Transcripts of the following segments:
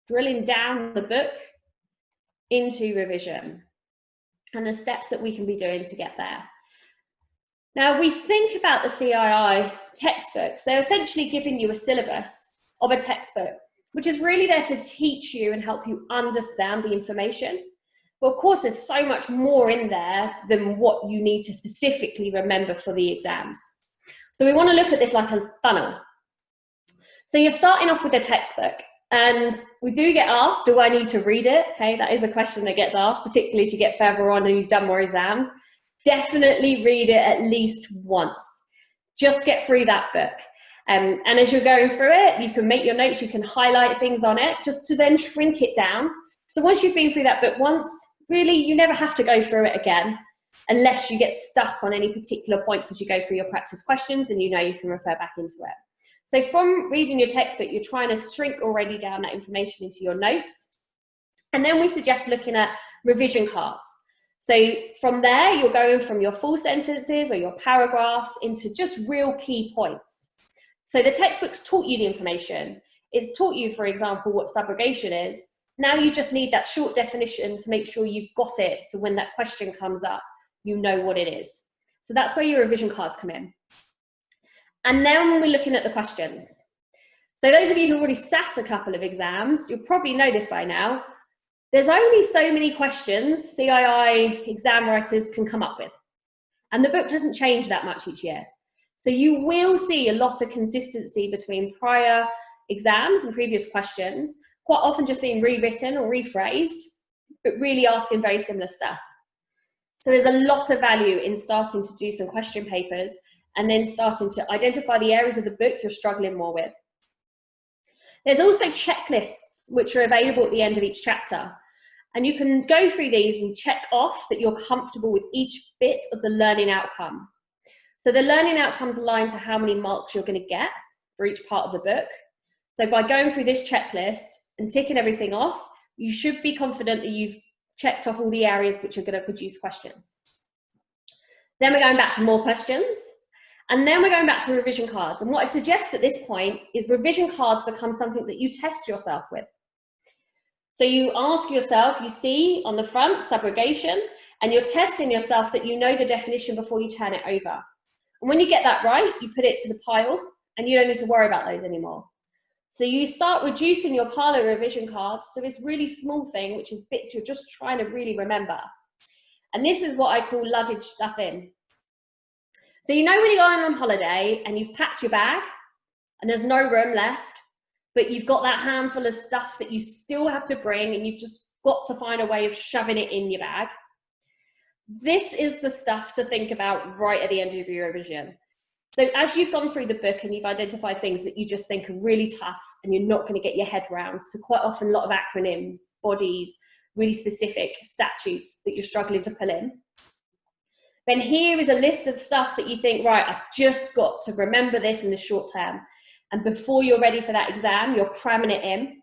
drilling down the book into revision and the steps that we can be doing to get there. Now, we think about the CII textbooks. They're essentially giving you a syllabus of a textbook, which is really there to teach you and help you understand the information. But of course, there's so much more in there than what you need to specifically remember for the exams. So we want to look at this like a funnel. So you're starting off with a textbook, and we do get asked, do I need to read it? Okay, that is a question that gets asked, particularly as you get further on and you've done more exams. Definitely read it at least once. Just get through that book. And as you're going through it, you can make your notes, you can highlight things on it, just to then shrink it down. So once you've been through that book once, really, you never have to go through it again, unless you get stuck on any particular points as you go through your practice questions, and you know you can refer back into it. So from reading your textbook, you're trying to shrink already down that information into your notes. And then we suggest looking at revision cards. So from there, you're going from your full sentences or your paragraphs into just real key points. So the textbook's taught you the information. It's taught you, for example, what subrogation is. Now you just need that short definition to make sure you've got it, so when that question comes up, you know what it is. So that's where your revision cards come in. And then we're looking at the questions. So those of you who've already sat a couple of exams, you'll probably know this by now. There's only so many questions CII exam writers can come up with. And the book doesn't change that much each year. So you will see a lot of consistency between prior exams and previous questions, quite often just being rewritten or rephrased, but really asking very similar stuff. So there's a lot of value in starting to do some question papers and then starting to identify the areas of the book you're struggling more with. There's also checklists which are available at the end of each chapter. And you can go through these and check off that you're comfortable with each bit of the learning outcome. So the learning outcomes align to how many marks you're going to get for each part of the book. So by going through this checklist and ticking everything off, you should be confident that you've checked off all the areas which are going to produce questions. Then we're going back to more questions. And then we're going back to revision cards. And what I'd suggest at this point is revision cards become something that you test yourself with. So you ask yourself, you see on the front, subrogation, and you're testing yourself that you know the definition before you turn it over. And when you get that right, you put it to the pile, and you don't need to worry about those anymore. So you start reducing your pile of revision cards to this really small thing, which is bits you're just trying to really remember. And this is what I call luggage stuff in. So you know when you're going on holiday and you've packed your bag and there's no room left, but you've got that handful of stuff that you still have to bring and you've just got to find a way of shoving it in your bag. This is the stuff to think about right at the end of your revision. So as you've gone through the book and you've identified things that you just think are really tough and you're not going to get your head around, so quite often a lot of acronyms, bodies, really specific statutes that you're struggling to pull in, then here is a list of stuff that you think, right, I've just got to remember this in the short term. And before you're ready for that exam, you're cramming it in.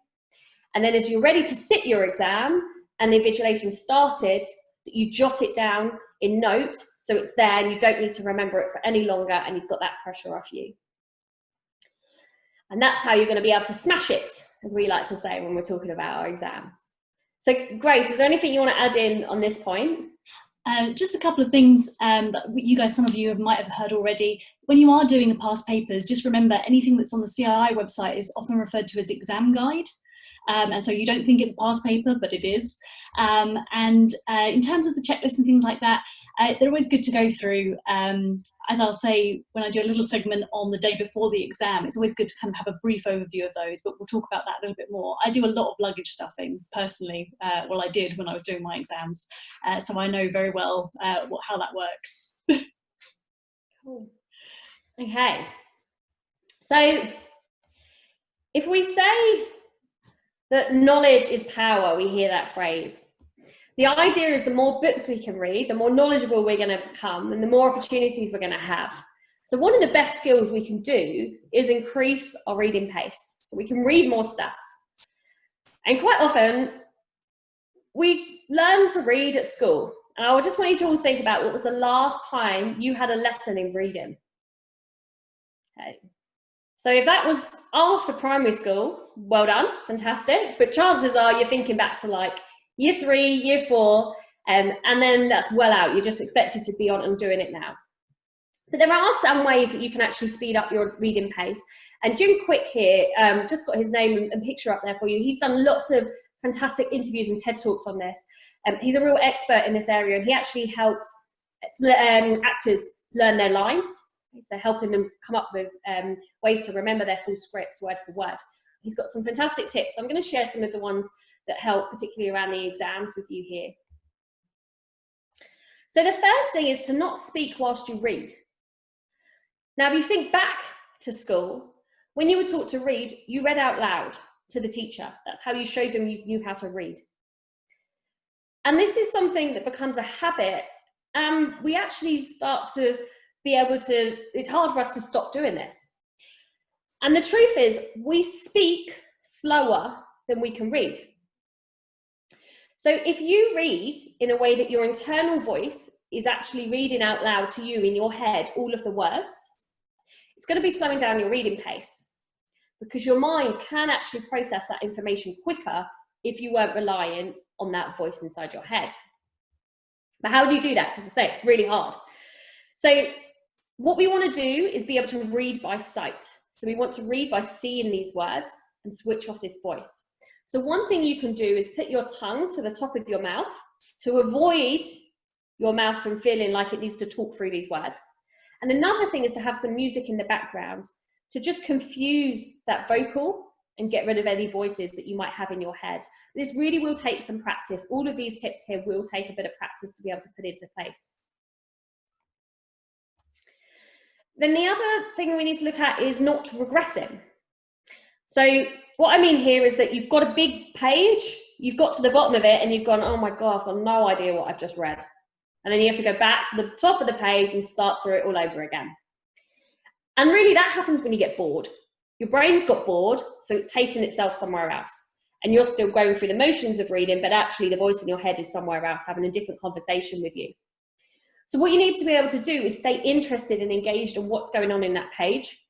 And then as you're ready to sit your exam and the invigilation started, you jot it down in note so it's there and you don't need to remember it for any longer and you've got that pressure off you. And that's how you're going to be able to smash it, as we like to say when we're talking about our exams. So Grace, is there anything you want to add in on this point? Just a couple of things that you guys, some of you might have heard already. When you are doing the past papers, just remember anything that's on the CII website is often referred to as exam guide. And so you don't think it's a past paper, but it is. In terms of the checklist and things like that, they're always good to go through. As I'll say, when I do a little segment on the day before the exam, it's always good to kind of have a brief overview of those, but we'll talk about that a little bit more. I do a lot of luggage stuffing personally. Well, I did when I was doing my exams. So I know very well how that works. Cool. Okay. So if we say that knowledge is power, we hear that phrase. The idea is the more books we can read, the more knowledgeable we're going to become and the more opportunities we're going to have. So one of the best skills we can do is increase our reading pace. So we can read more stuff. And quite often, we learn to read at school. And I just want you to all think about what was the last time you had a lesson in reading. Okay. So if that was after primary school, well done, fantastic. But chances are you're thinking back to like year 3, year 4, and then that's well out. You're just expected to be on and doing it now. But there are some ways that you can actually speed up your reading pace. And Jim Quick here, just got his name and picture up there for you. He's done lots of fantastic interviews and TED Talks on this. He's a real expert in this area, and he actually helps actors learn their lines. So helping them come up with ways to remember their full scripts word for word. He's got some fantastic tips. I'm going to share some of the ones that help, particularly around the exams, with you here. So the first thing is to not speak whilst you read. Now, if you think back to school, when you were taught to read, you read out loud to the teacher. That's how you showed them you knew how to read. And this is something that becomes a habit. We actually start to be able to, it's hard for us to stop doing this. And the truth is, we speak slower than we can read. So if you read in a way that your internal voice is actually reading out loud to you in your head all of the words, it's going to be slowing down your reading pace, because your mind can actually process that information quicker if you weren't relying on that voice inside your head. But how do you do that? Because I say it's really hard. So what we want to do is be able to read by sight. So we want to read by seeing these words and switch off this voice. So one thing you can do is put your tongue to the top of your mouth to avoid your mouth from feeling like it needs to talk through these words. And another thing is to have some music in the background to just confuse that vocal and get rid of any voices that you might have in your head. This really will take some practice. All of these tips here will take a bit of practice to be able to put into place. Then the other thing we need to look at is not regressing. So what I mean here is that you've got a big page, you've got to the bottom of it and you've gone, oh my God, I've got no idea what I've just read. And then you have to go back to the top of the page and start through it all over again. And really that happens when you get bored. Your brain's got bored, so it's taken itself somewhere else. And you're still going through the motions of reading, but actually the voice in your head is somewhere else having a different conversation with you. So what you need to be able to do is stay interested and engaged in what's going on in that page.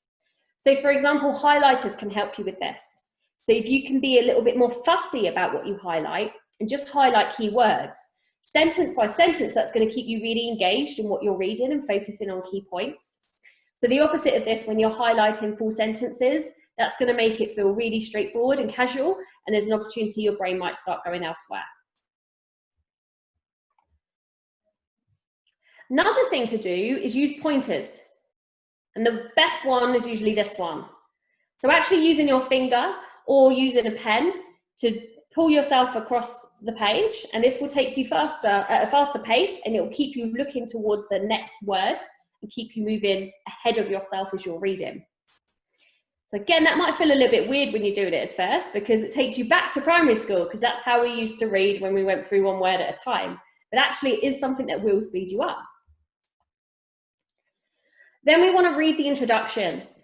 So for example, highlighters can help you with this. So if you can be a little bit more fussy about what you highlight and just highlight keywords, sentence by sentence, that's going to keep you really engaged in what you're reading and focusing on key points. So the opposite of this, when you're highlighting full sentences, that's going to make it feel really straightforward and casual, and there's an opportunity your brain might start going elsewhere. Another thing to do is use pointers. And the best one is usually this one. So actually using your finger or using a pen to pull yourself across the page, and this will take you faster at a faster pace, and it will keep you looking towards the next word and keep you moving ahead of yourself as you're reading. So again, that might feel a little bit weird when you're doing it at first, because it takes you back to primary school, because that's how we used to read when we went through one word at a time. But actually it is something that will speed you up. Then we want to read the introductions.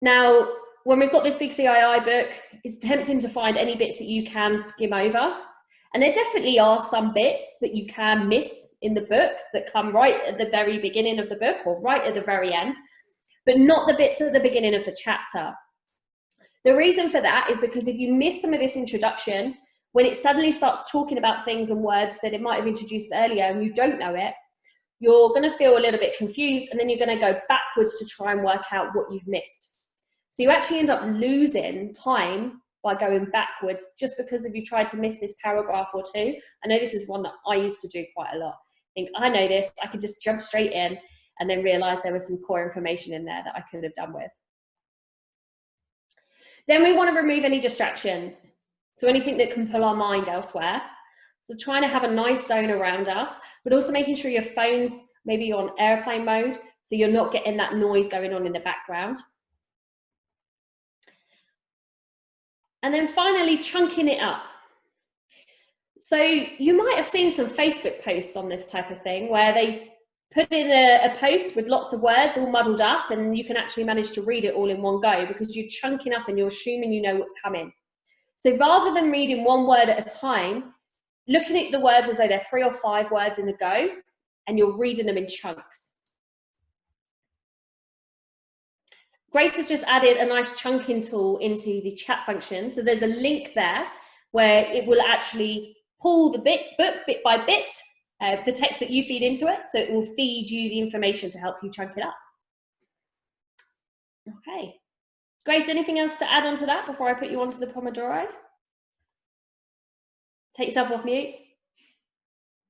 Now, when we've got this big CII book, it's tempting to find any bits that you can skim over. And there definitely are some bits that you can miss in the book that come right at the very beginning of the book or right at the very end, but not the bits at the beginning of the chapter. The reason for that is because if you miss some of this introduction, when it suddenly starts talking about things and words that it might have introduced earlier and you don't know it, you're going to feel a little bit confused, and then you're going to go backwards to try and work out what you've missed. So you actually end up losing time by going backwards just because if you tried to miss this paragraph or two. I know this is one that I used to do quite a lot. I think, I know this, I could just jump straight in and then realize there was some core information in there that I could have done with. Then we want to remove any distractions. So anything that can pull our mind elsewhere. So trying to have a nice zone around us, but also making sure your phone's maybe on airplane mode, so you're not getting that noise going on in the background. And then finally, chunking it up. So you might have seen some Facebook posts on this type of thing where they put in a post with lots of words all muddled up, and you can actually manage to read it all in one go because you're chunking up and you're assuming you know what's coming. So rather than reading one word at a time, looking at the words as though they're 3 or 5 words in a go, and you're reading them in chunks. Grace has just added a nice chunking tool into the chat function. So there's a link there where it will actually pull the book bit by bit, the text that you feed into it. So it will feed you the information to help you chunk it up. Okay. Grace, anything else to add on to that before I put you onto the Pomodoro? Take yourself off mute.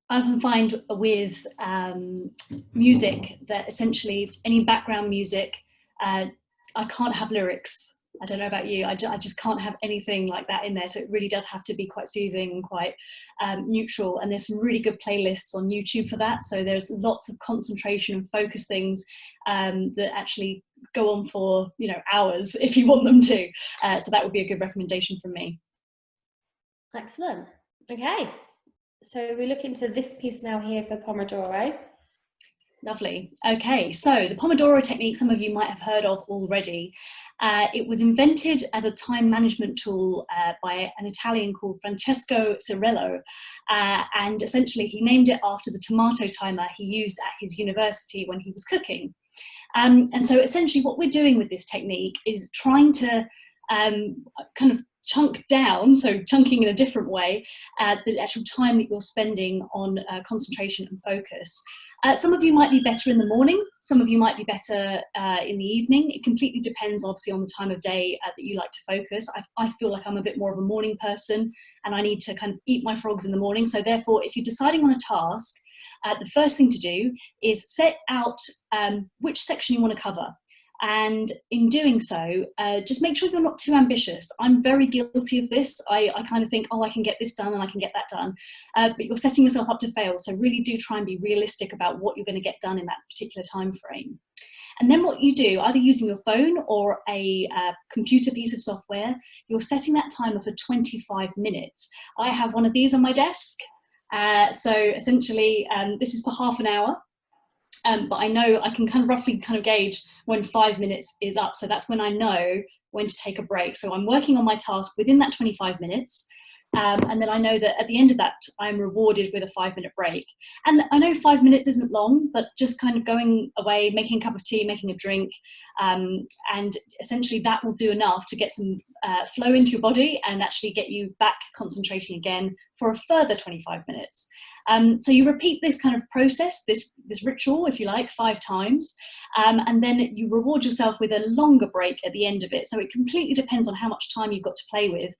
I often find with music that essentially any background music, I can't have lyrics. I don't know about you, I just can't have anything like that in there. So it really does have to be quite soothing and quite neutral. And there's some really good playlists on YouTube for that. So there's lots of concentration and focus things that actually go on for, you know, hours if you want them to. So that would be a good recommendation from me. Excellent. Okay. So we look into this piece now here for Pomodoro. Lovely. Okay, so the Pomodoro technique, some of you might have heard of already. It was invented as a time management tool by an Italian called Francesco Cirillo, and essentially he named it after the tomato timer he used at his university when he was cooking. And so essentially what we're doing with this technique is trying to kind of chunk down, so chunking in a different way, the actual time that you're spending on concentration and focus. Some of you might be better in the morning, some of you might be better in the evening. It completely depends obviously on the time of day that you like to focus. I feel like I'm a bit more of a morning person and I need to kind of eat my frogs in the morning. So therefore, if you're deciding on a task, the first thing to do is set out which section you want to cover. And in doing so, just make sure you're not too ambitious. I'm very guilty of this. I kind of think, oh, I can get this done and I can get that done. But you're setting yourself up to fail. So really do try and be realistic about what you're going to get done in that particular time frame. And then what you do, either using your phone or a computer piece of software, you're setting that timer for 25 minutes. I have one of these on my desk. So essentially, this is for half an hour. But I know I can kind of roughly kind of gauge when 5 minutes is up. So that's when I know when to take a break. So I'm working on my task within that 25 minutes. And then I know that at the end of that, I'm rewarded with a 5-minute break. And I know 5 minutes isn't long, but just kind of going away, making a cup of tea, making a drink, and essentially that will do enough to get some flow into your body and actually get you back concentrating again for a further 25 minutes. So you repeat this kind of process, this ritual, if you like, 5 times, and then you reward yourself with a longer break at the end of it. So it completely depends on how much time you've got to play with.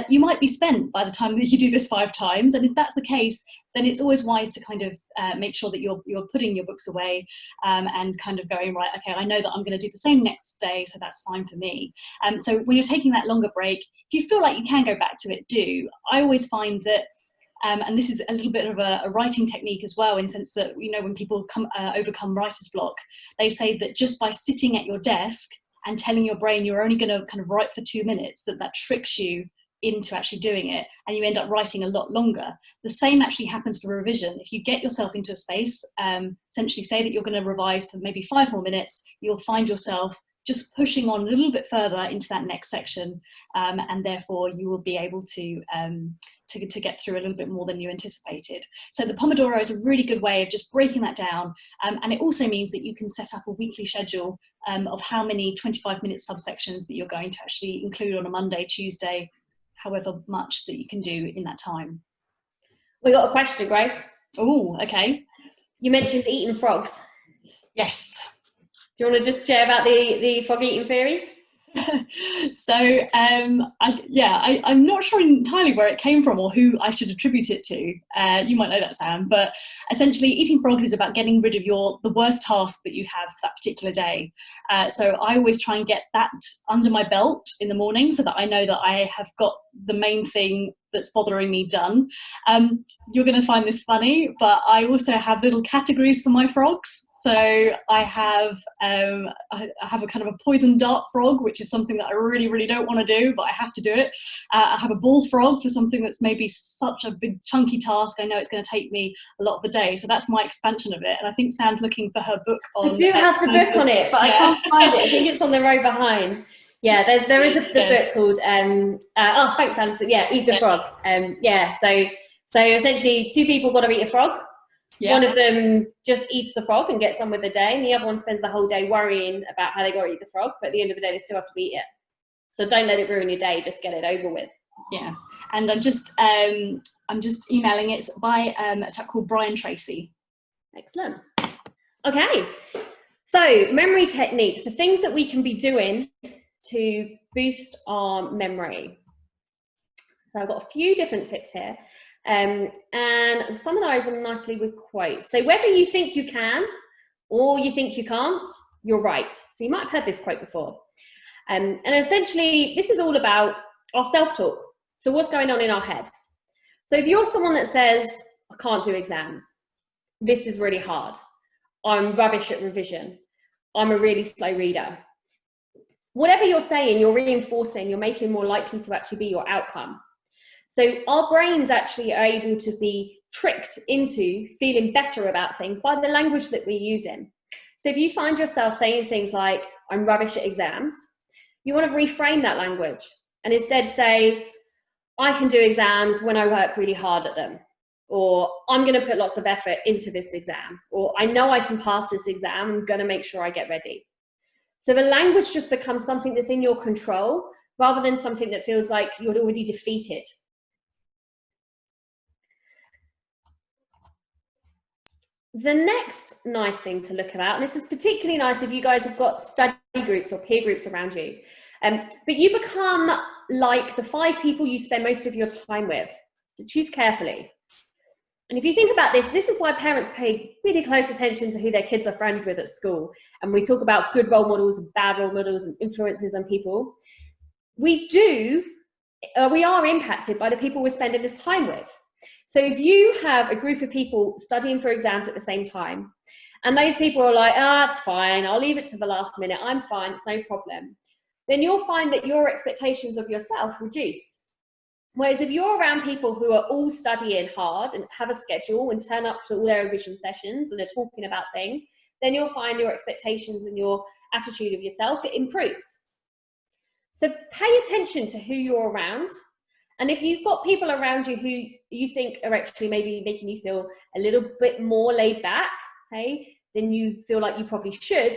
You might be spent by the time that you do this 5 times, and if that's the case, then it's always wise to kind of make sure that you're putting your books away and kind of going, right, okay, I know that I'm going to do the same next day, so that's fine for me. So when you're taking that longer break, if you feel like you can go back to it, do. I always find that and this is a little bit of a writing technique as well, in the sense that, you know, when people overcome writer's block, they say that just by sitting at your desk and telling your brain you're only going to kind of write for 2 minutes, that tricks you into actually doing it, and you end up writing a lot longer. The same actually happens for revision. If you get yourself into a space, essentially say that you're going to revise for maybe 5 more minutes, you'll find yourself just pushing on a little bit further into that next section, and therefore you will be able to get through a little bit more than you anticipated. So the Pomodoro is a really good way of just breaking that down, and it also means that you can set up a weekly schedule of how many 25-minute subsections that you're going to actually include on a Monday, Tuesday, however much that you can do in that time. We got a question, Grace. Oh, okay. You mentioned eating frogs. Yes. Do you want to just share about the frog eating theory? So I'm not sure entirely where it came from or who I should attribute it to. You might know that, Sam, but essentially eating frogs is about getting rid of the worst task that you have that particular day. So I always try and get that under my belt in the morning so that I know that I have got the main thing that's bothering me done. You're going to find this funny, but I also have little categories for my frogs. So I have a kind of a poison dart frog, which is something that I really, really don't want to do, but I have to do it. I have a bull frog for something that's maybe such a big chunky task. I know it's going to take me a lot of the day. So that's my expansion of it. And I think Sam's looking for her book on. I do have the book on it, but yeah. I can't find it. I think it's on the row behind. Yeah, there is the book called oh, thanks, Alice. Yeah, Eat the Frog. So essentially 2 people got to eat a frog. Yeah. One of them just eats the frog and gets on with the day, and the other one spends the whole day worrying about how they got to eat the frog, but at the end of the day, they still have to eat it. So don't let it ruin your day, just get it over with. Yeah, and I'm just emailing it by a chap called Brian Tracy. Excellent. Okay, so memory techniques, the things that we can be doing to boost our memory. So I've got a few different tips here, and I'll summarize them nicely with quotes. So whether you think you can or you think you can't, you're right. So you might have heard this quote before. And essentially, this is all about our self-talk. So what's going on in our heads? So if you're someone that says, I can't do exams, this is really hard, I'm rubbish at revision, I'm a really slow reader, whatever you're saying, you're reinforcing, you're making more likely to actually be your outcome. So our brains actually are able to be tricked into feeling better about things by the language that we're using. So if you find yourself saying things like, I'm rubbish at exams, you want to reframe that language and instead say, I can do exams when I work really hard at them. Or I'm going to put lots of effort into this exam. Or I know I can pass this exam, I'm going to make sure I get ready. So the language just becomes something that's in your control rather than something that feels like you're already defeated. The next nice thing to look about, and this is particularly nice if you guys have got study groups or peer groups around you, but you become like the 5 people you spend most of your time with. So choose carefully. And if you think about this, this is why parents pay really close attention to who their kids are friends with at school. And we talk about good role models and bad role models and influences on people. We are impacted by the people we're spending this time with. So if you have a group of people studying for exams at the same time, and those people are like, it's fine, I'll leave it to the last minute, I'm fine, it's no problem, then you'll find that your expectations of yourself reduce. Whereas if you're around people who are all studying hard and have a schedule and turn up to all their revision sessions and are talking about things, then you'll find your expectations and your attitude of yourself, it improves. So pay attention to who you're around. And if you've got people around you who you think are actually maybe making you feel a little bit more laid back, okay, than you feel like you probably should,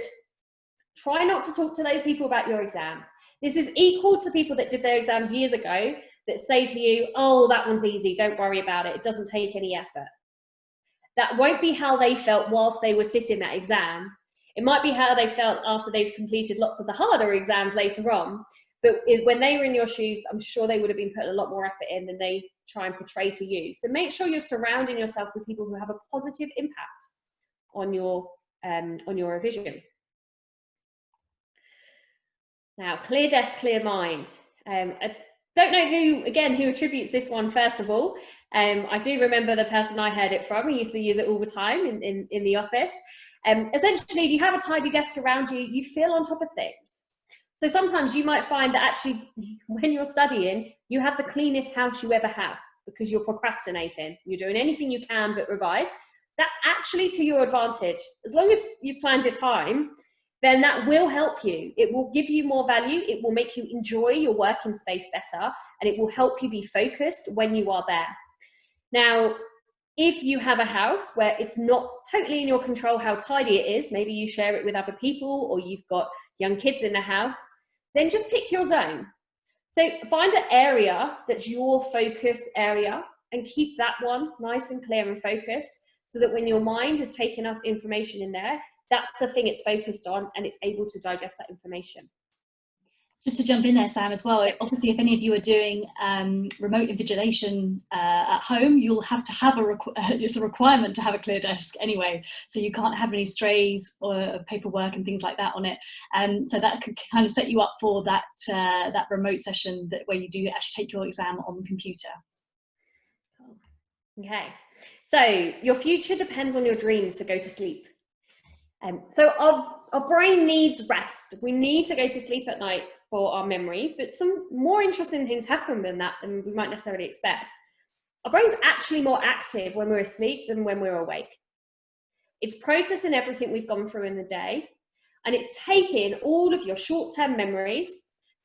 try not to talk to those people about your exams. This is equal to people that did their exams years ago that say to you, oh, that one's easy, don't worry about it, it doesn't take any effort. That won't be how they felt whilst they were sitting that exam. It might be how they felt after they've completed lots of the harder exams later on. But when they were in your shoes, I'm sure they would have been putting a lot more effort in than they try and portray to you. So make sure you're surrounding yourself with people who have a positive impact on your revision. Now, clear desk, clear mind. I don't know who attributes this one first of all. I do remember the person I heard it from. He used to use it all the time in the office. Essentially, if you have a tidy desk around you, you feel on top of things. So sometimes you might find that actually when you're studying, you have the cleanest house you ever have because you're procrastinating. You're doing anything you can but revise. That's actually to your advantage. As long as you've planned your time, then that will help you. It will give you more value. It will make you enjoy your working space better, and it will help you be focused when you are there. Now, if you have a house where it's not totally in your control how tidy it is, maybe you share it with other people or you've got young kids in the house, then just pick your zone. So find an area that's your focus area and keep that one nice and clear and focused so that when your mind is taking up information in there, that's the thing it's focused on and it's able to digest that information. Just to jump in there, Sam, as well, obviously if any of you are doing remote invigilation at home, you'll have to have it's a requirement to have a clear desk anyway, so you can't have any strays or paperwork and things like that on it. So that could kind of set you up for that remote session where you do actually take your exam on the computer. Okay, so your future depends on your dreams to go to sleep. So our brain needs rest. We need to go to sleep at night for our memory, but some more interesting things happen than that than we might necessarily expect. Our brain's actually more active when we're asleep than when we're awake. It's processing everything we've gone through in the day, and it's taking all of your short-term memories,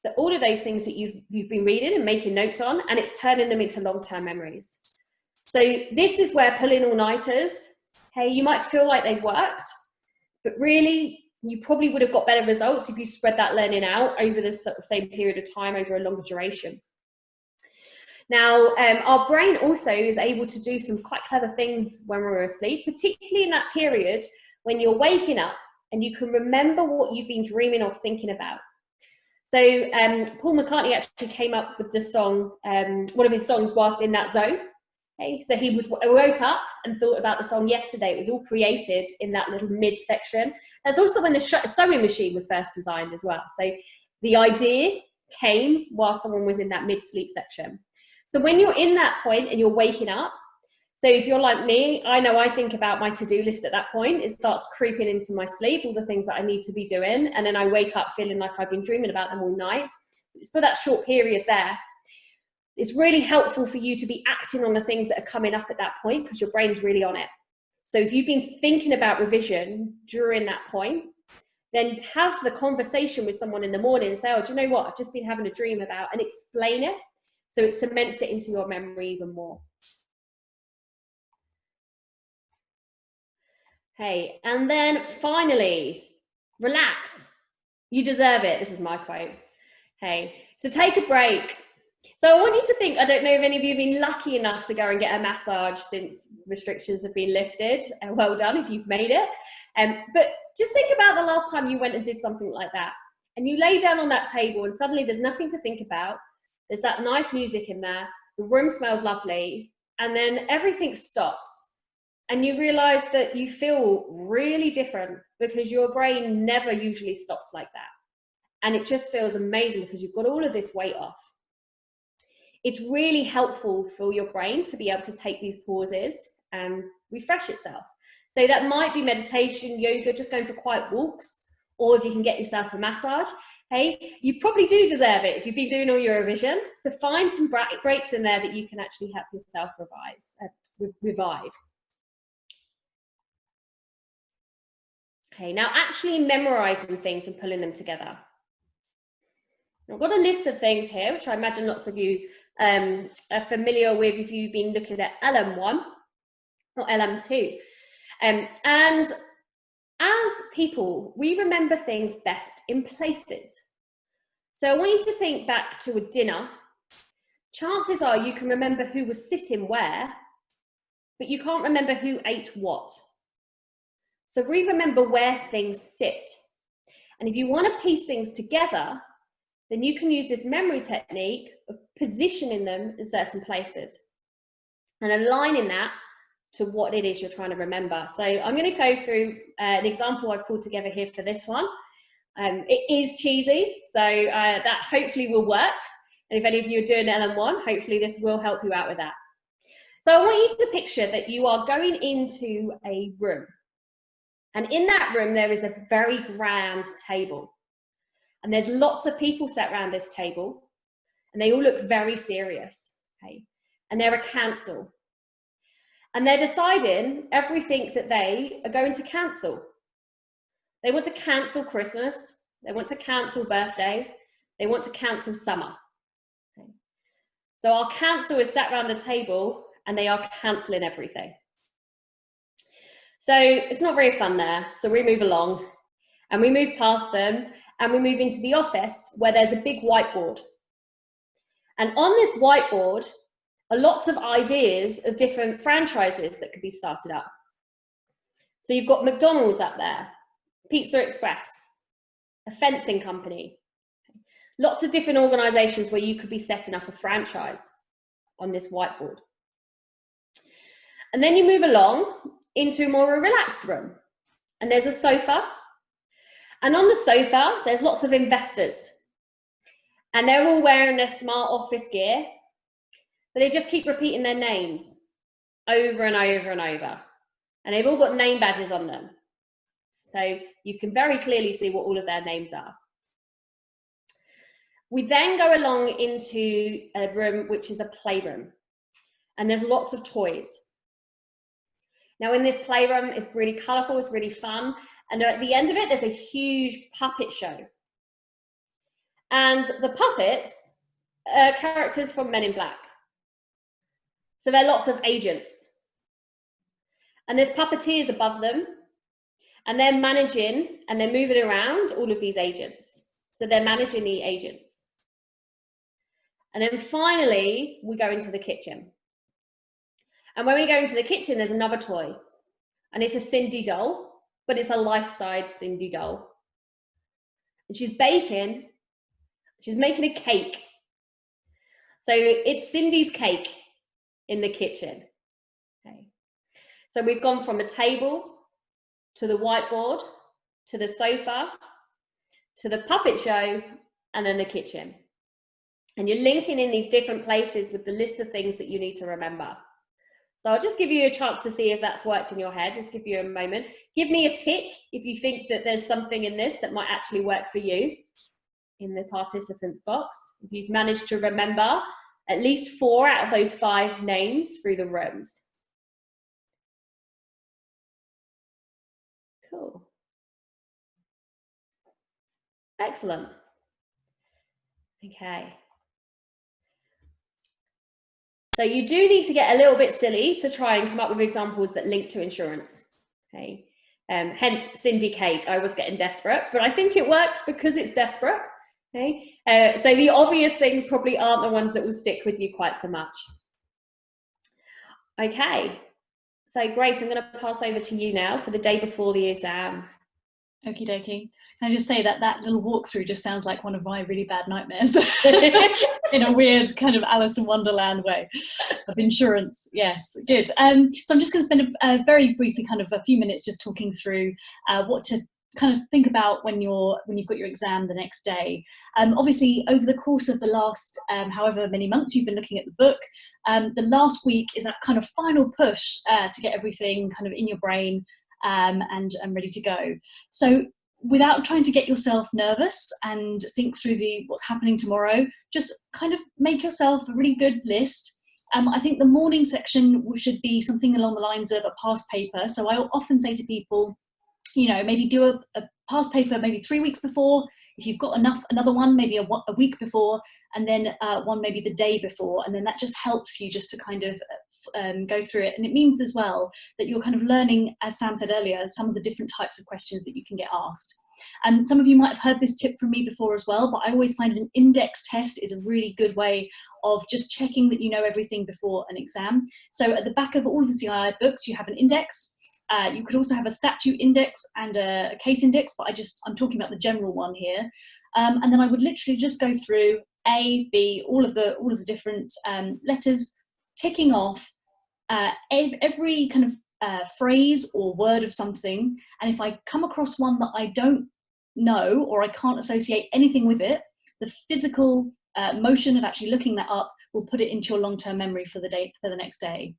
so all of those things that you've been reading and making notes on, and it's turning them into long-term memories. So this is where pulling all-nighters Hey, you might feel like they worked, but really you probably would have got better results if you spread that learning out over the same period of time, over a longer duration. Now, our brain also is able to do some quite clever things when we're asleep, particularly in that period when you're waking up and you can remember what you've been dreaming or thinking about. So Paul McCartney actually came up with the song, one of his songs, whilst in that zone. Okay, so he woke up and thought about the song yesterday. It was all created in that little mid-section. That's also when the sewing machine was first designed as well. So the idea came while someone was in that mid-sleep section. So when you're in that point and you're waking up, so if you're like me, I know I think about my to-do list at that point. It starts creeping into my sleep, all the things that I need to be doing. And then I wake up feeling like I've been dreaming about them all night. It's for that short period there. It's really helpful for you to be acting on the things that are coming up at that point because your brain's really on it. So if you've been thinking about revision during that point, then have the conversation with someone in the morning and say, oh, do you know what? I've just been having a dream about, and explain it. So it cements it into your memory even more. Hey, and then finally, relax. You deserve it. This is my quote. Hey, so take a break. So I want you to think, I don't know if any of you have been lucky enough to go and get a massage since restrictions have been lifted. Well done if you've made it. But just think about the last time you went and did something like that. And you lay down on that table and suddenly there's nothing to think about. There's that nice music in there. The room smells lovely. And then everything stops. And you realize that you feel really different because your brain never usually stops like that. And it just feels amazing because you've got all of this weight off. It's really helpful for your brain to be able to take these pauses and refresh itself. So that might be meditation, yoga, just going for quiet walks, or if you can get yourself a massage. Hey, you probably do deserve it if you've been doing all your revision. So find some breaks in there that you can actually help yourself revive. Okay, now actually memorizing things and pulling them together. I've got a list of things here, which I imagine lots of you are familiar with if you've been looking at LM1 or LM2. And as people, we remember things best in places. So I want you to think back to a dinner. Chances are you can remember who was sitting where, but you can't remember who ate what. So we remember where things sit. And if you want to piece things together, then you can use this memory technique of positioning them in certain places and aligning that to what it is you're trying to remember. So I'm going to go through an example I've pulled together here for this one. It is cheesy, so that hopefully will work. And if any of you are doing LM1, hopefully this will help you out with that. So I want you to picture that you are going into a room. And in that room, there is a very grand table. And there's lots of people sat around this table. And they all look very serious. Okay? And they're a council. And they're deciding everything that they are going to cancel. They want to cancel Christmas. They want to cancel birthdays. They want to cancel summer. Okay. So our council is sat around the table and they are cancelling everything. So it's not very fun there. So we move along and we move past them and we move into the office where there's a big whiteboard. And on this whiteboard are lots of ideas of different franchises that could be started up. So you've got McDonald's up there, Pizza Express, a fencing company, lots of different organizations where you could be setting up a franchise on this whiteboard. And then you move along into more a relaxed room. And there's a sofa. And on the sofa, there's lots of investors. And they're all wearing their smart office gear, but they just keep repeating their names over and over and over. And they've all got name badges on them. So you can very clearly see what all of their names are. We then go along into a room which is a playroom. And there's lots of toys. Now in this playroom, it's really colourful, it's really fun. And at the end of it, there's a huge puppet show. And the puppets are characters from Men in Black. So there are lots of agents. And there's puppeteers above them, and they're managing and they're moving around all of these agents. So they're managing the agents. And then finally, we go into the kitchen. And when we go into the kitchen, there's another toy. And it's a Cindy doll, but it's a life-size Cindy doll. And she's baking, she's making a cake. So it's Cindy's cake in the kitchen. Okay. So we've gone from a table to the whiteboard, to the sofa, to the puppet show, and then the kitchen. And you're linking in these different places with the list of things that you need to remember. So I'll just give you a chance to see if that's worked in your head. Just give you a moment. Give me a tick if you think that there's something in this that might actually work for you in the participants box. If you've managed to remember at least 4 out of those 5 names through the rooms. Cool. Excellent. Okay. So you do need to get a little bit silly to try and come up with examples that link to insurance. Okay. Hence Cindy Cake. I was getting desperate, but I think it works because it's desperate. Okay. So the obvious things probably aren't the ones that will stick with you quite so much. Okay. So Grace, I'm going to pass over to you now for the day before the exam. Okie dokie. Can I just say that that little walkthrough just sounds like one of my really bad nightmares in a weird kind of Alice in Wonderland way of insurance. Yes, good. So I'm just going to spend very briefly kind of a few minutes just talking through what to kind of think about when you've got your exam the next day. Obviously, over the course of the last however many months you've been looking at the book, the last week is that kind of final push to get everything kind of in your brain and ready to go. So without trying to get yourself nervous and think through what's happening tomorrow, just kind of make yourself a really good list. I think the morning section should be something along the lines of a past paper. So I often say to people, you know, maybe do a past paper maybe 3 weeks before. If you've got another one, maybe a week before, and then one maybe the day before. And then that just helps you just to kind of go through it. And it means as well that you're kind of learning, as Sam said earlier, some of the different types of questions that you can get asked. And some of you might have heard this tip from me before as well, but I always find an index test is a really good way of just checking that you know everything before an exam. So at the back of all of the CII books, you have an index. You could also have a statute index and a case index, but I'm talking about the general one here. And then I would literally just go through A, B, all of the different letters, ticking off every kind of phrase or word of something. And if I come across one that I don't know or I can't associate anything with it, the physical motion of actually looking that up will put it into your long-term memory for the next day.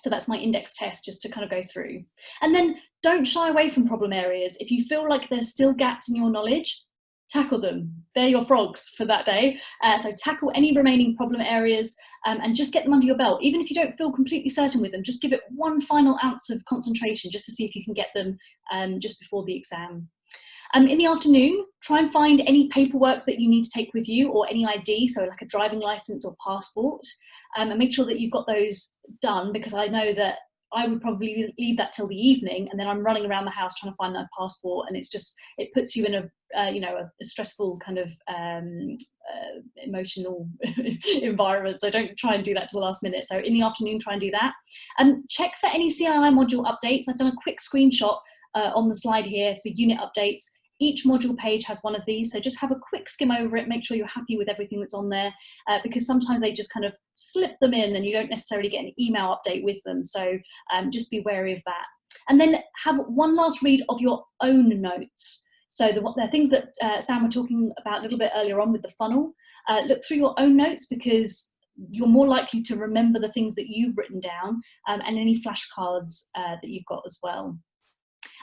So that's my index test, just to kind of go through. And then don't shy away from problem areas. If you feel like there's still gaps in your knowledge, tackle them. They're your frogs for that day. So tackle any remaining problem areas and just get them under your belt. Even if you don't feel completely certain with them, just give it one final ounce of concentration just to see if you can get them just before the exam. In the afternoon, try and find any paperwork that you need to take with you or any ID, so like a driving license or passport, and make sure that you've got those done, because I know that I would probably leave that till the evening and then I'm running around the house trying to find that passport, and it puts you in a stressful kind of emotional environment. So don't try and do that to the last minute. So in the afternoon, try and do that. And check for any CII module updates. I've done a quick screenshot on the slide here for unit updates. Each module page has one of these, so just have a quick skim over it, make sure you're happy with everything that's on there, because sometimes they just kind of slip them in and you don't necessarily get an email update with them, so just be wary of that. And then have one last read of your own notes. So the things that Sam were talking about a little bit earlier on with the funnel, look through your own notes, because you're more likely to remember the things that you've written down and any flashcards that you've got as well.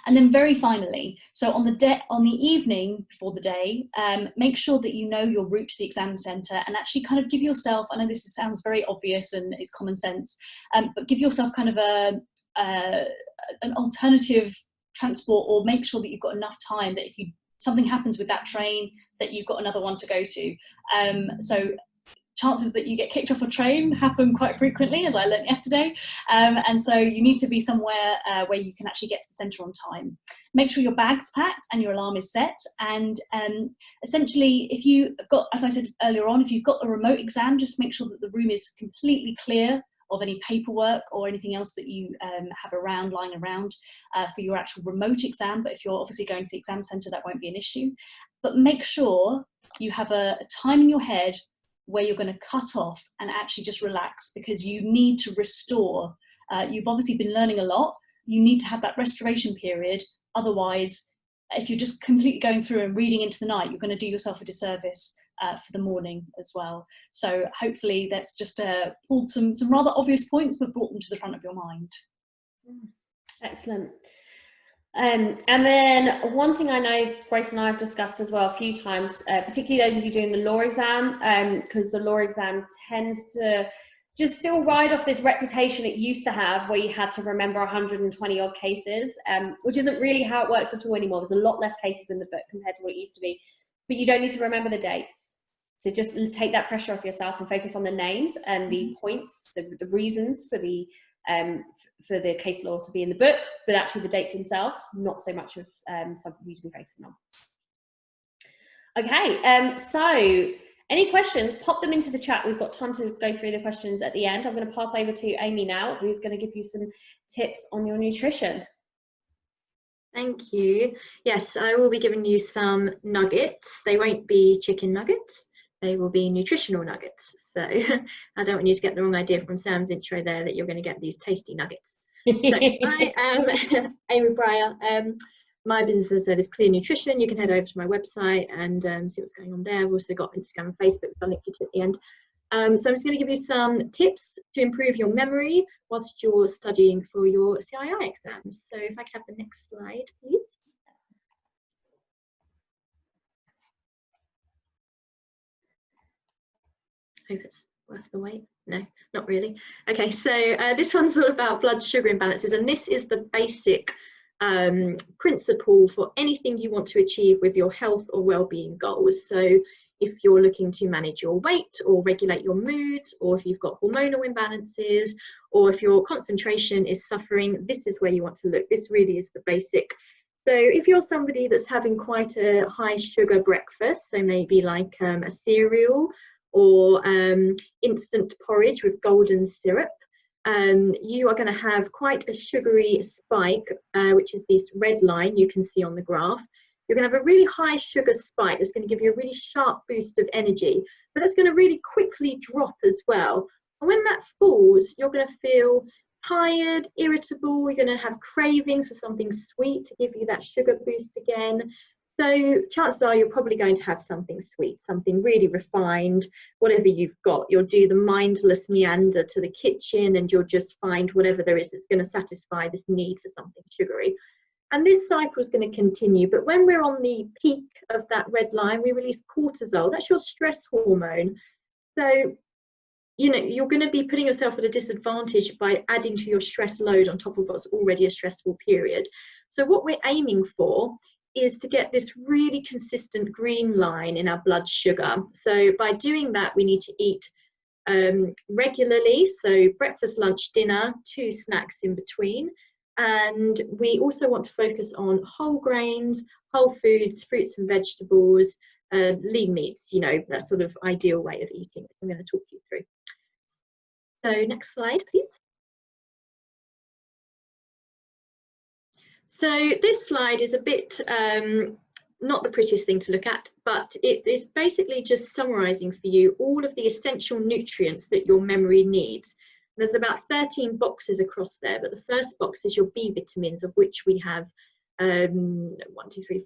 And then very finally, so on the evening before the day, make sure that you know your route to the exam centre and actually kind of give yourself, I know this sounds very obvious and it's common sense, but give yourself kind of an alternative transport, or make sure that you've got enough time that if something happens with that train, that you've got another one to go to. So chances that you get kicked off a train happen quite frequently, as I learned yesterday. And so you need to be somewhere where you can actually get to the centre on time. Make sure your bag's packed and your alarm is set. And essentially, if you've got, as I said earlier on, if you've got a remote exam, just make sure that the room is completely clear of any paperwork or anything else that you have lying around for your actual remote exam. But if you're obviously going to the exam centre, that won't be an issue. But make sure you have a time in your head where you're going to cut off and actually just relax, because you need to restore. You've obviously been learning a lot. You need to have that restoration period. Otherwise, if you're just completely going through and reading into the night, you're going to do yourself a disservice for the morning as well. So hopefully that's just pulled some rather obvious points, but brought them to the front of your mind. Excellent. And then one thing I know Grace and I have discussed as well a few times, particularly those of you doing the law exam, because the law exam tends to just still ride off this reputation it used to have, where you had to remember 120 odd cases, which isn't really how it works at all anymore. There's a lot less cases in the book compared to what it used to be, but you don't need to remember the dates. So just take that pressure off yourself and focus on the names and the points, the reasons for the case law to be in the book, but actually the dates themselves, not so much of something you to be focusing on. Okay, so any questions, pop them into the chat. We've got time to go through the questions at the end. I'm going to pass over to Amy now, who's going to give you some tips on your nutrition. Thank you. Yes, I will be giving you some nuggets. They won't be chicken nuggets. They will be nutritional nuggets. So I don't want you to get the wrong idea from Sam's intro there that you're going to get these tasty nuggets. So I am Amy Breyer. My business, as I said, is Clear Nutrition. You can head over to my website and see what's going on there. I've also got Instagram and Facebook, which I'll link you to at the end. So I'm just going to give you some tips to improve your memory whilst you're studying for your CII exams. So if I could have the next slide, please. Hope it's worth the wait. No, not really. Okay, so this one's all about blood sugar imbalances, and this is the basic principle for anything you want to achieve with your health or well-being goals. So if you're looking to manage your weight or regulate your mood, or if you've got hormonal imbalances, or if your concentration is suffering, this is where you want to look. This really is the basic. So if you're somebody that's having quite a high sugar breakfast, so maybe like a cereal or instant porridge with golden syrup, you are going to have quite a sugary spike, which is this red line you can see on the graph. You're going to have a really high sugar spike that's going to give you a really sharp boost of energy, but it's going to really quickly drop as well. And when that falls, you're going to feel tired, irritable, you're going to have cravings for something sweet to give you that sugar boost again. So chances are you're probably going to have something sweet, something really refined, whatever you've got. You'll do the mindless meander to the kitchen and you'll just find whatever there is that's going to satisfy this need for something sugary. And this cycle is going to continue. But when we're on the peak of that red line, we release cortisol. That's your stress hormone. So, you know, you're going to be putting yourself at a disadvantage by adding to your stress load on top of what's already a stressful period. So what we're aiming for is to get this really consistent green line in our blood sugar. So by doing that, we need to eat regularly, so breakfast, lunch, dinner, 2 snacks in between. And we also want to focus on whole grains, whole foods, fruits and vegetables, lean meats, you know, that sort of ideal way of eating that I'm going to talk you through. So next slide, please. So this slide is a bit not the prettiest thing to look at, but it is basically just summarizing for you all of the essential nutrients that your memory needs. There's about 13 boxes across there, but the first box is your B vitamins, of which we have 1, 2, 3,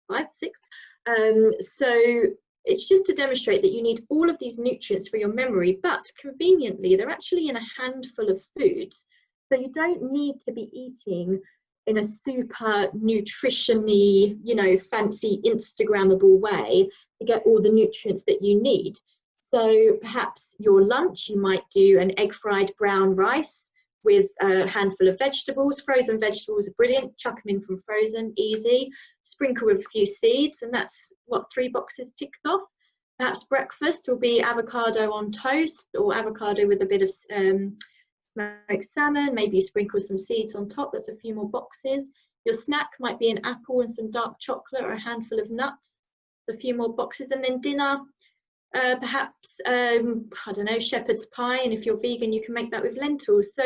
4, 5, 6. So it's just to demonstrate that you need all of these nutrients for your memory, but conveniently, they're actually in a handful of foods. So you don't need to be eating in a super nutrition-y, you know, fancy Instagrammable way to get all the nutrients that you need. So perhaps your lunch, you might do an egg fried brown rice with a handful of vegetables. Frozen vegetables are brilliant. Chuck them in from frozen, easy. Sprinkle with a few seeds, and that's what 3 boxes ticked off. Perhaps breakfast will be avocado on toast, or avocado with a bit of smoked salmon. Maybe you sprinkle some seeds on top. That's a few more boxes. Your snack might be an apple and some dark chocolate, or a handful of nuts. A few more boxes. And then dinner, perhaps I don't know, shepherd's pie, and if you're vegan you can make that with lentils. So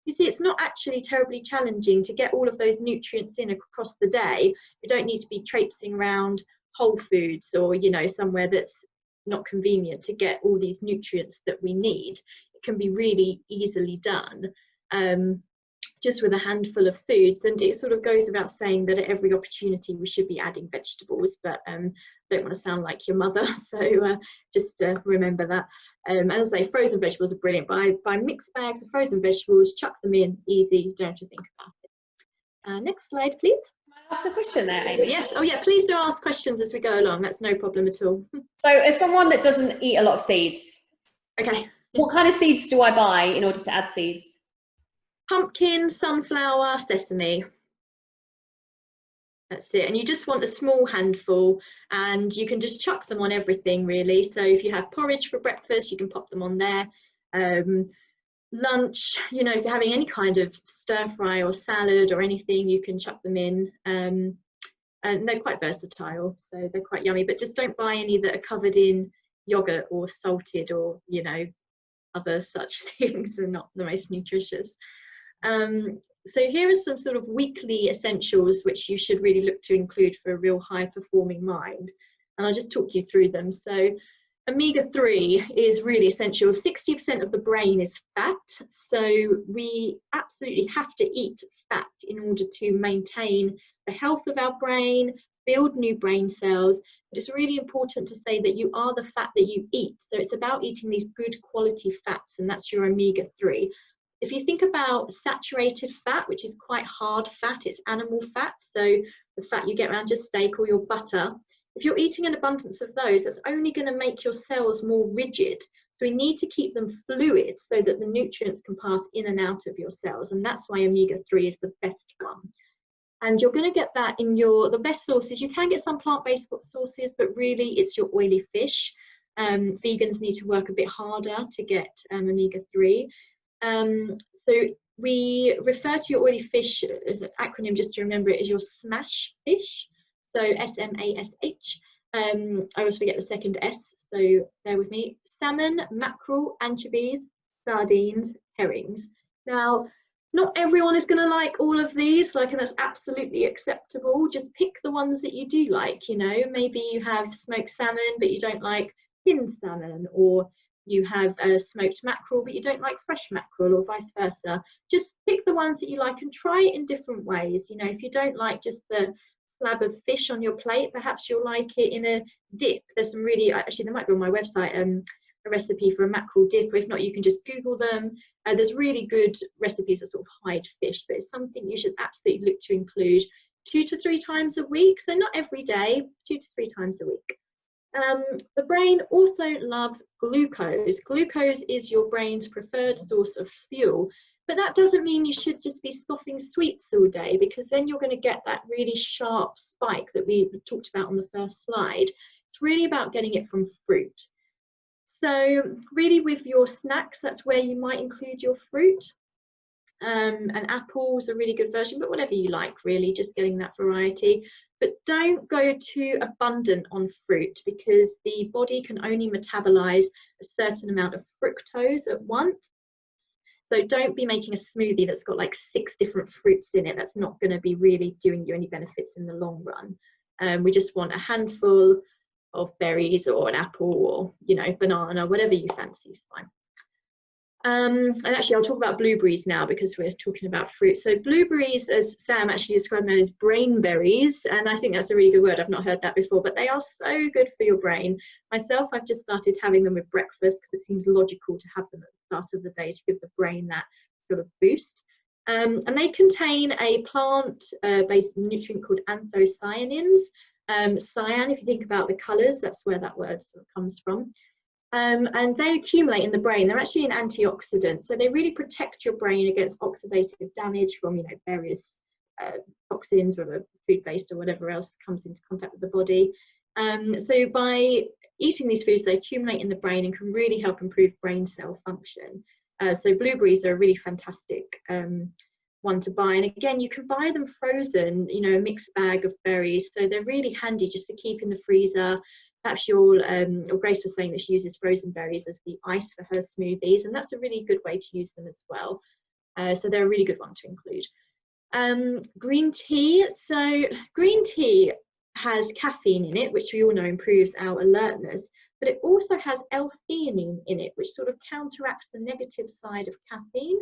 you see, it's not actually terribly challenging to get all of those nutrients in across the day. You don't need to be traipsing around Whole Foods or, you know, somewhere that's not convenient to get all these nutrients that we need. It can be really easily done, just with a handful of foods. And it sort of goes without saying that at every opportunity we should be adding vegetables, but don't want to sound like your mother, so just remember that. And as I say, frozen vegetables are brilliant. Buy mixed bags of frozen vegetables, chuck them in, easy, don't have to think about it. Next slide, please. Can I ask a question there, Amy? Yes, oh yeah, please do ask questions as we go along, that's no problem at all. So as someone that doesn't eat a lot of seeds, Okay. what kind of seeds do I buy in order to add seeds? Pumpkin, sunflower, sesame. That's it. And you just want a small handful, and you can just chuck them on everything really. So if you have porridge for breakfast, you can pop them on there. Lunch, you know, if you're having any kind of stir fry or salad or anything, you can chuck them in. And they're quite versatile, so they're quite yummy. But just don't buy any that are covered in yogurt or salted, or, you know, other such things are not the most nutritious. So here are some sort of weekly essentials which you should really look to include for a real high performing mind, and I'll just talk you through them. So omega-3 is really essential. 60% of the brain is fat, so we absolutely have to eat fat in order to maintain the health of our brain, build new brain cells. But it's really important to say that you are the fat that you eat, so it's about eating these good quality fats, and that's your omega-3. If you think about saturated fat, which is quite hard fat, it's animal fat, so the fat you get around your steak or your butter, if you're eating an abundance of those, that's only going to make your cells more rigid. So we need to keep them fluid so that the nutrients can pass in and out of your cells, and that's why omega-3 is the best one. And you're going to get that in the best sources. You can get some plant-based sources, but really it's your oily fish. Vegans need to work a bit harder to get omega-3. So we refer to your oily fish as an acronym, just to remember it, as your SMASH fish. So SMASH. I always forget the second S, so bear with me. Salmon, mackerel, anchovies, sardines, herrings. Now, not everyone is going to like all of these, and that's absolutely acceptable. Just pick the ones that you do like, you know. Maybe you have smoked salmon, but you don't like tinned salmon, or you have smoked mackerel, but you don't like fresh mackerel, or vice versa. Just pick the ones that you like and try it in different ways. You know, if you don't like just the slab of fish on your plate, perhaps you'll like it in a dip. There's some really, actually there might be on my website, a recipe for a mackerel dip, or if not, you can just Google them. There's really good recipes that sort of hide fish, but it's something you should absolutely look to include 2 to 3 times a week. So not every day, 2 to 3 times a week. The brain also loves glucose. Glucose is your brain's preferred source of fuel, but that doesn't mean you should just be scoffing sweets all day, because then you're going to get that really sharp spike that we talked about on the first slide. It's really about getting it from fruit. So really with your snacks, that's where you might include your fruit. An apple is a really good version, but whatever you like really, just getting that variety. But don't go too abundant on fruit, because the body can only metabolize a certain amount of fructose at once. So don't be making a smoothie that's got like 6 different fruits in it. That's not going to be really doing you any benefits in the long run. We just want a handful of berries, or an apple, or, you know, banana, whatever you fancy is fine. And actually I'll talk about blueberries now, because we're talking about fruit. So blueberries, as Sam actually described them as brain berries, and I think that's a really good word. I've not heard that before, but they are so good for your brain. Myself, I've just started having them with breakfast, because it seems logical to have them at the start of the day to give the brain that sort of boost. And they contain a plant-based nutrient called anthocyanins. Cyan, if you think about the colours, that's where that word sort of comes from. And they accumulate in the brain. They're actually an antioxidant, so they really protect your brain against oxidative damage from, you know, various toxins, whether food-based or whatever else comes into contact with the body. So by eating these foods, they accumulate in the brain and can really help improve brain cell function. So blueberries are a really fantastic one to buy. And again, you can buy them frozen, you know, a mixed bag of berries. So they're really handy just to keep in the freezer. Perhaps or Grace was saying that she uses frozen berries as the ice for her smoothies, and that's a really good way to use them as well. So they're a really good one to include. Green tea. So green tea has caffeine in it, which we all know improves our alertness, but it also has L-theanine in it, which sort of counteracts the negative side of caffeine,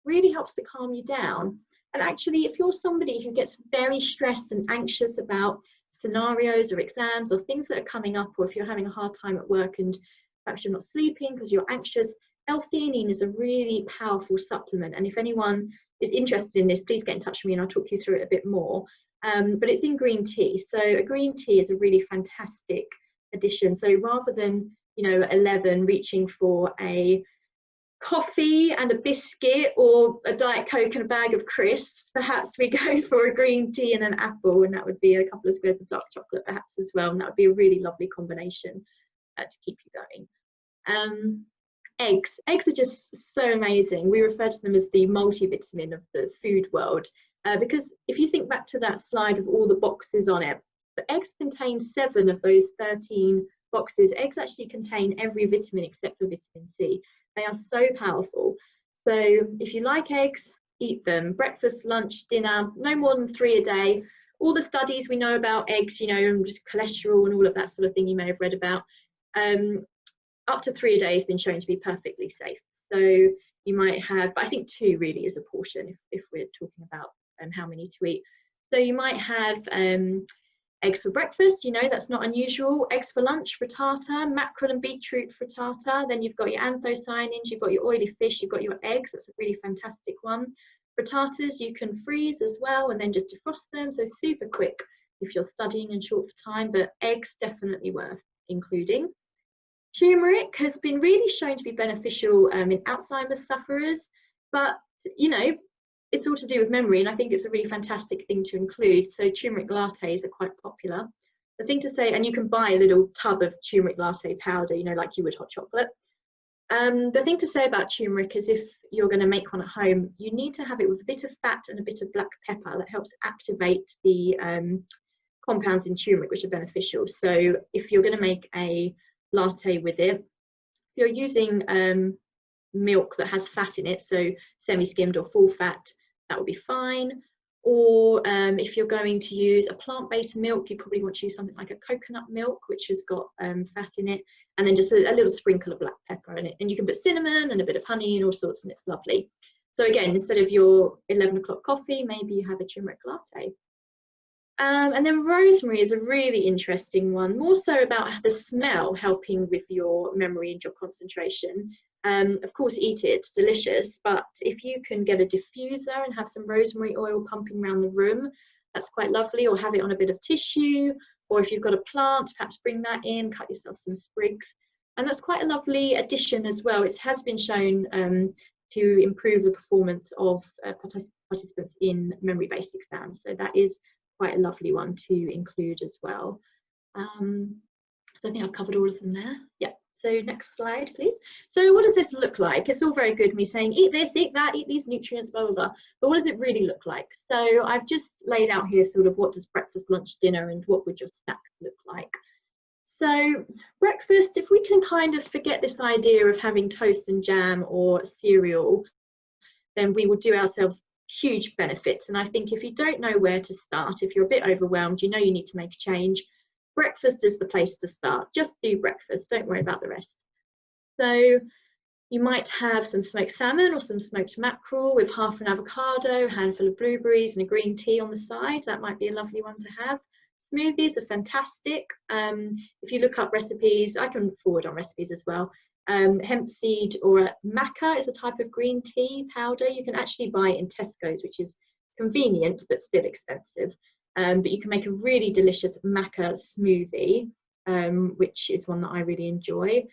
really helps to calm you down. And actually, if you're somebody who gets very stressed and anxious about scenarios or exams or things that are coming up, or if you're having a hard time at work and perhaps you're not sleeping because you're anxious, L-theanine is a really powerful supplement. And if anyone is interested in this, please get in touch with me and I'll talk you through it a bit more. But it's in green tea. So a green tea is a really fantastic addition. So rather than, you know, at 11 reaching for a coffee and a biscuit or a Diet Coke and a bag of crisps, perhaps we go for a green tea and an apple, and that would be a couple of squares of dark chocolate perhaps as well, and that would be a really lovely combination to keep you going. Eggs are just so amazing. We refer to them as the multivitamin of the food world, because if you think back to that slide with all the boxes on it, the eggs contain 7 of those 13 boxes. Eggs actually contain every vitamin except for vitamin C. They are so powerful. So if you like eggs, eat them. Breakfast, lunch, dinner, no more than 3 a day. All the studies we know about eggs, you know, and just cholesterol and all of that sort of thing you may have read about, up to 3 a day has been shown to be perfectly safe. So you might have, but I think 2 really is a portion if we're talking about how many to eat. So you might have eggs for breakfast, you know, that's not unusual. Eggs for lunch, frittata, mackerel and beetroot frittata. Then you've got your anthocyanins, you've got your oily fish, you've got your eggs. That's a really fantastic one. Frittatas you can freeze as well and then just defrost them. So super quick if you're studying and short for time, but eggs definitely worth including. Turmeric has been really shown to be beneficial in Alzheimer's sufferers, but, you know, it's all to do with memory, and I think it's a really fantastic thing to include. So turmeric lattes are quite popular. The thing to say, and you can buy a little tub of turmeric latte powder, you know, like you would hot chocolate. The thing to say about turmeric is if you're going to make one at home, you need to have it with a bit of fat and a bit of black pepper. That helps activate the compounds in turmeric, which are beneficial. So if you're going to make a latte with it, if you're using milk that has fat in it, so semi-skimmed or full fat, that will be fine. Or if you're going to use a plant-based milk, you probably want to use something like a coconut milk, which has got fat in it, and then just a little sprinkle of black pepper in it. And you can put cinnamon and a bit of honey and all sorts, and it's lovely. So again, instead of your 11 o'clock coffee, maybe you have a turmeric latte. And then rosemary is a really interesting one, more so about the smell helping with your memory and your concentration. Of course, eat it, it's delicious, but if you can get a diffuser and have some rosemary oil pumping around the room, that's quite lovely, or have it on a bit of tissue, or if you've got a plant, perhaps bring that in, cut yourself some sprigs. And that's quite a lovely addition as well. It has been shown to improve the performance of participants in memory-based exams. So that is quite a lovely one to include as well. So I think I've covered all of them there. Yeah. So next slide, please. So what does this look like? It's all very good me saying, eat this, eat that, eat these nutrients, blah, blah, blah. But what does it really look like? So I've just laid out here sort of what does breakfast, lunch, dinner, and what would your snacks look like? So breakfast, if we can kind of forget this idea of having toast and jam or cereal, then we will do ourselves huge benefits. And I think if you don't know where to start, if you're a bit overwhelmed, you know you need to make a change, breakfast is the place to start. Just do breakfast, don't worry about the rest. So you might have some smoked salmon or some smoked mackerel with half an avocado, a handful of blueberries and a green tea on the side. That might be a lovely one to have. Smoothies are fantastic. If you look up recipes, I can forward on recipes as well. Hemp seed or maca is a type of green tea powder. You can actually buy it in Tesco's, which is convenient but still expensive. But you can make a really delicious maca smoothie, which is one that I really enjoy.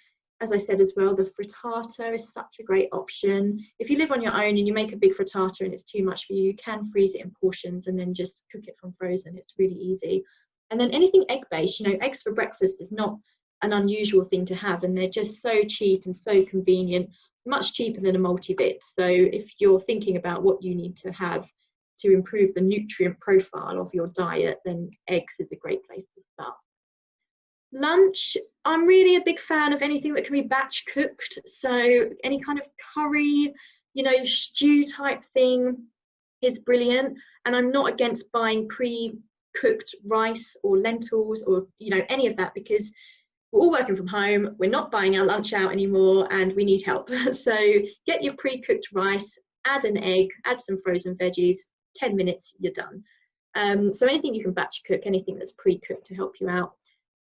As I said as well, the frittata is such a great option. If you live on your own and you make a big frittata and it's too much for you, you can freeze it in portions and then just cook it from frozen. It's really easy. And then anything egg-based, you know, eggs for breakfast is not an unusual thing to have, and they're just so cheap and so convenient, much cheaper than a multivit. So if you're thinking about what you need to have to improve the nutrient profile of your diet, then eggs is a great place to start. Lunch, I'm really a big fan of anything that can be batch cooked. So any kind of curry, you know, stew type thing is brilliant. And I'm not against buying pre-cooked rice or lentils or, you know, any of that, because we're all working from home, we're not buying our lunch out anymore, and we need help. So get your pre-cooked rice, add an egg, add some frozen veggies, 10 minutes, you're done. So anything you can batch cook, anything that's pre-cooked to help you out.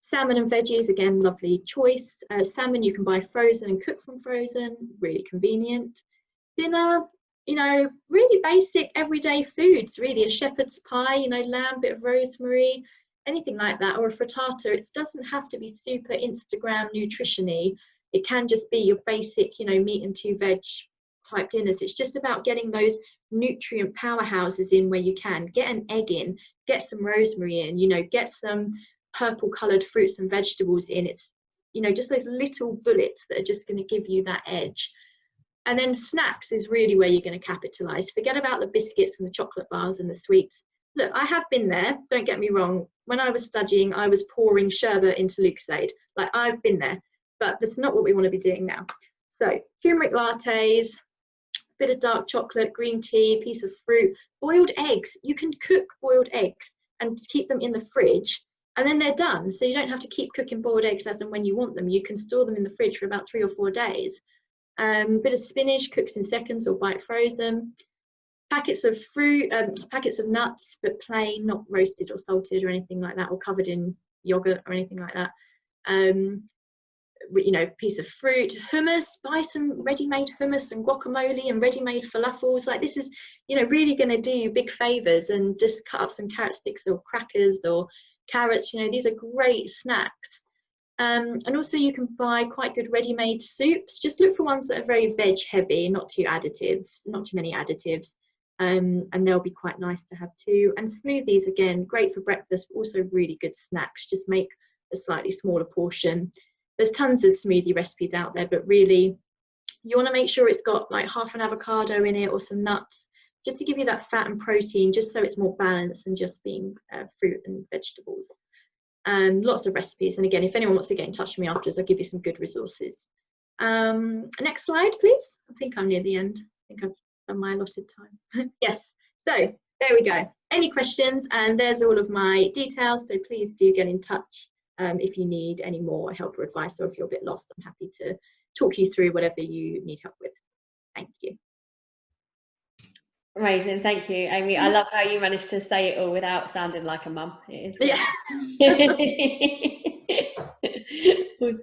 Salmon and veggies, again, lovely choice. Salmon you can buy frozen and cook from frozen, really convenient. Dinner, you know, really basic everyday foods, really. A shepherd's pie, you know, lamb, bit of rosemary, anything like that, or a frittata. It doesn't have to be super Instagram nutrition-y. It can just be your basic, you know, meat and 2 veg type dinners. It's just about getting those nutrient powerhouses in where you can. Get an egg in, get some rosemary in, you know, get some purple coloured fruits and vegetables in. It's, you know, just those little bullets that are just going to give you that edge. And then snacks is really where you're going to capitalise. Forget about the biscuits and the chocolate bars and the sweets. Look, I have been there, don't get me wrong. When I was studying, I was pouring sherbet into Lucozade. Like, I've been there, but that's not what we want to be doing now. So turmeric lattes, bit of dark chocolate, green tea, piece of fruit, boiled eggs. You can cook boiled eggs and keep them in the fridge, and then they're done. So you don't have to keep cooking boiled eggs as and when you want them. You can store them in the fridge for about 3 or 4 days. Bit of spinach, cooks in seconds or bite frozen. Packets of fruit, packets of nuts, but plain, not roasted or salted or anything like that, or covered in yogurt or anything like that. You know, piece of fruit, hummus, buy some ready-made hummus and guacamole and ready-made falafels. Like, this is, you know, really going to do you big favors. And just cut up some carrot sticks or crackers or carrots. You know, these are great snacks. And also you can buy quite good ready-made soups. Just look for ones that are very veg heavy, not too many additives. And they'll be quite nice to have too. And smoothies, again, great for breakfast, but also really good snacks. Just make a slightly smaller portion. There's tons of smoothie recipes out there, but really you want to make sure it's got like half an avocado in it or some nuts, just to give you that fat and protein, just so it's more balanced than just being fruit and vegetables. Lots of recipes. And again, if anyone wants to get in touch with me afterwards, I'll give you some good resources. Next slide, please. I think I'm near the end. I think I've done my allotted time. Yes, so there we go. Any questions? And there's all of my details, so please do get in touch if you need any more help or advice, or if you're a bit lost. I'm happy to talk you through whatever you need help with. Thank you. Amazing, thank you, Amy. I love how you managed to say it all without sounding like a mum. It is great. Yeah. Awesome.